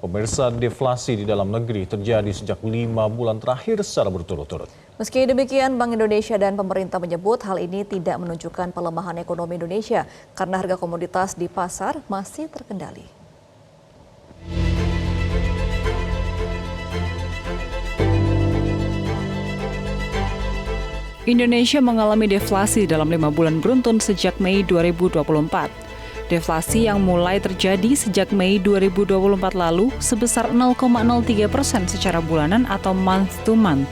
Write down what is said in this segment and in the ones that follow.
Pemirsa, deflasi di dalam negeri terjadi sejak 5 bulan terakhir secara berturut-turut. Meski demikian, Bank Indonesia dan pemerintah menyebut hal ini tidak menunjukkan pelemahan ekonomi Indonesia karena harga komoditas di pasar masih terkendali. Indonesia mengalami deflasi dalam 5 bulan beruntun sejak Mei 2024. Deflasi yang mulai terjadi sejak Mei 2024 lalu sebesar 0,03% secara bulanan atau month to month.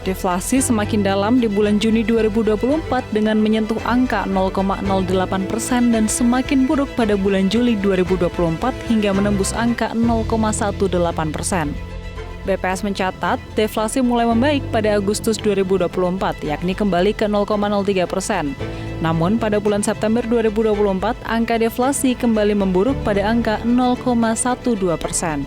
Deflasi semakin dalam di bulan Juni 2024 dengan menyentuh angka 0,08% dan semakin buruk pada bulan Juli 2024 hingga menembus angka 0,18%. BPS mencatat deflasi mulai membaik pada Agustus 2024, yakni kembali ke 0,03%. Namun pada bulan September 2024, angka deflasi kembali memburuk pada angka 0,12%.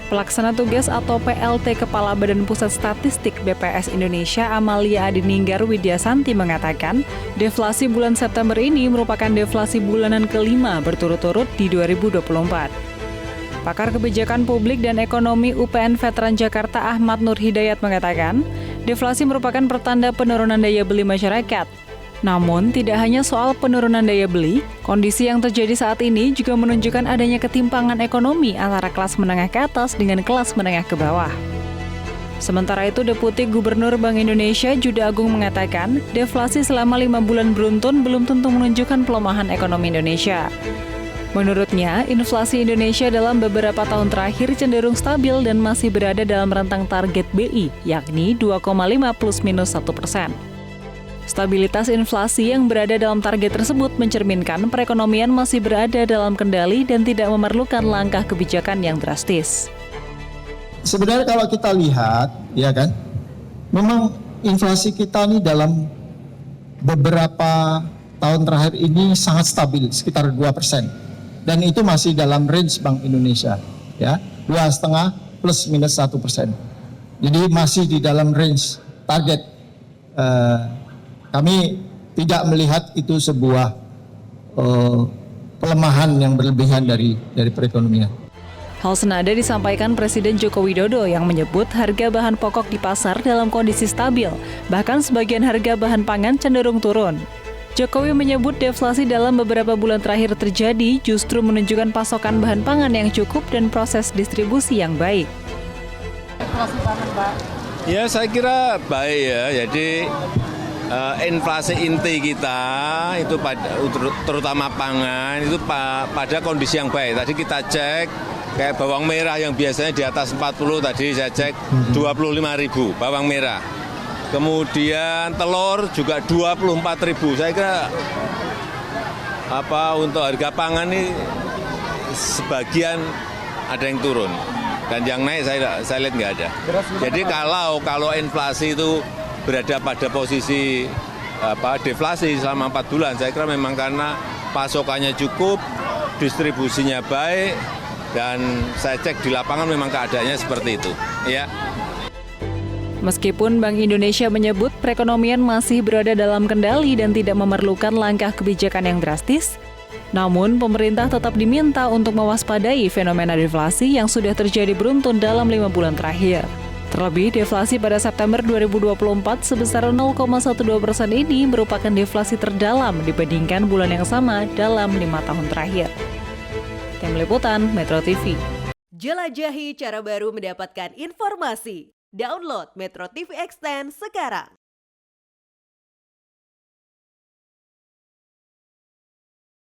Pelaksana tugas atau PLT Kepala Badan Pusat Statistik BPS Indonesia Amalia Adininggar Widyasanti mengatakan, deflasi bulan September ini merupakan deflasi bulanan kelima berturut-turut di 2024. Pakar Kebijakan Publik dan Ekonomi UPN Veteran Jakarta Ahmad Nur Hidayat mengatakan, deflasi merupakan pertanda penurunan daya beli masyarakat. Namun, tidak hanya soal penurunan daya beli, kondisi yang terjadi saat ini juga menunjukkan adanya ketimpangan ekonomi antara kelas menengah ke atas dengan kelas menengah ke bawah. Sementara itu, Deputi Gubernur Bank Indonesia Juda Agung mengatakan, deflasi selama 5 bulan beruntun belum tentu menunjukkan pelemahan ekonomi Indonesia. Menurutnya, inflasi Indonesia dalam beberapa tahun terakhir cenderung stabil dan masih berada dalam rentang target BI, yakni 2,5 plus minus 1%. Stabilitas inflasi yang berada dalam target tersebut mencerminkan perekonomian masih berada dalam kendali dan tidak memerlukan langkah kebijakan yang drastis. Sebenarnya kalau kita lihat, ya kan, memang inflasi kita ini dalam beberapa tahun terakhir ini sangat stabil, sekitar 2%. Dan itu masih dalam range Bank Indonesia, ya, 2,5 plus minus 1%. Jadi masih di dalam range target. Kami tidak melihat itu sebuah pelemahan yang berlebihan dari perekonomian. Hal senada disampaikan Presiden Joko Widodo yang menyebut harga bahan pokok di pasar dalam kondisi stabil, bahkan sebagian harga bahan pangan cenderung turun. Jokowi menyebut deflasi dalam beberapa bulan terakhir terjadi justru menunjukkan pasokan bahan pangan yang cukup dan proses distribusi yang baik. Inflasi pangan, Pak? Ya, saya kira baik ya. Jadi inflasi inti kita itu terutama pangan itu pada kondisi yang baik. Tadi kita cek kayak bawang merah yang biasanya di atas 40, tadi saya cek 25.000 bawang merah. Kemudian telur juga 24.000. Saya kira untuk harga pangan ini sebagian ada yang turun dan yang naik saya lihat nggak ada. Jadi kalau inflasi itu berada pada posisi deflasi selama 4 bulan, saya kira memang karena pasokannya cukup, distribusinya baik, dan saya cek di lapangan memang keadaannya seperti itu. Ya. Meskipun Bank Indonesia menyebut perekonomian masih berada dalam kendali dan tidak memerlukan langkah kebijakan yang drastis, namun pemerintah tetap diminta untuk mewaspadai fenomena deflasi yang sudah terjadi beruntun dalam 5 bulan terakhir. Terlebih, deflasi pada September 2024 sebesar 0,12% ini merupakan deflasi terdalam dibandingkan bulan yang sama dalam 5 tahun terakhir. Tim Liputan Metro TV. Jelajahi cara baru mendapatkan informasi. Download Metro TV Extend sekarang.